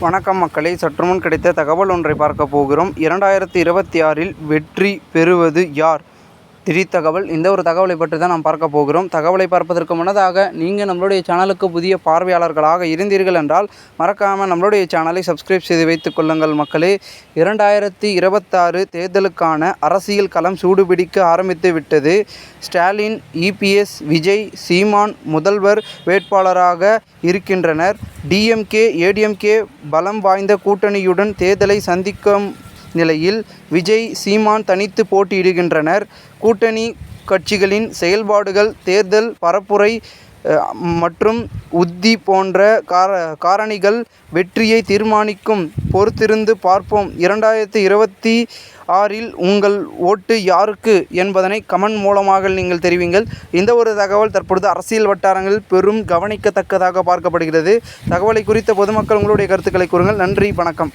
வணக்கம் மக்களே, சற்றுமுன் கிடைத்த தகவல் ஒன்றை பார்க்க போகிறோம். 2026இல் வெற்றி பெறுவது யார்? திடீர் தகவல். இந்த ஒரு தகவலை பற்றி தான் நாம் பார்க்க போகிறோம். தகவலை பார்ப்பதற்கு முன்னதாக நீங்கள் நம்மளுடைய சேனலுக்கு புதிய பார்வையாளர்களாக இருந்தீர்கள் என்றால் மறக்காமல் நம்மளுடைய சேனலை சப்ஸ்கிரைப் செய்து வைத்துக் கொள்ளுங்கள் மக்களே. 2026 தேர்தலுக்கான அரசியல் களம் சூடுபிடிக்க ஆரம்பித்து விட்டது. ஸ்டாலின், இபிஎஸ், விஜய், சீமான் முதல்வர் வேட்பாளராக இருக்கின்றனர். டிஎம்கே, ஏடிஎம்கே பலம் வாய்ந்த கூட்டணியுடன் தேர்தலை சந்திக்கும் நிலையில் விஜய், சீமான் தனித்து போட்டியிடுகின்றனர். கூட்டணி கட்சிகளின் செயல்பாடுகள், தேர்தல் பரப்புரை மற்றும் உத்தி போன்ற காரணிகள் வெற்றியை தீர்மானிக்கும். பொறுத்திருந்து பார்ப்போம். 2026இல் உங்கள் ஓட்டு யாருக்கு என்பதனை கமெண்ட் மூலமாக நீங்கள் தெரிவிங்கள். இந்த ஒரு தகவல் தற்பொழுது அரசியல் வட்டாரங்களில் பெரும் கவனிக்கத்தக்கதாக பார்க்கப்படுகிறது. தகவலை குறித்த பொதுமக்கள் உங்களுடைய கருத்துக்களை கூறுங்கள். நன்றி, வணக்கம்.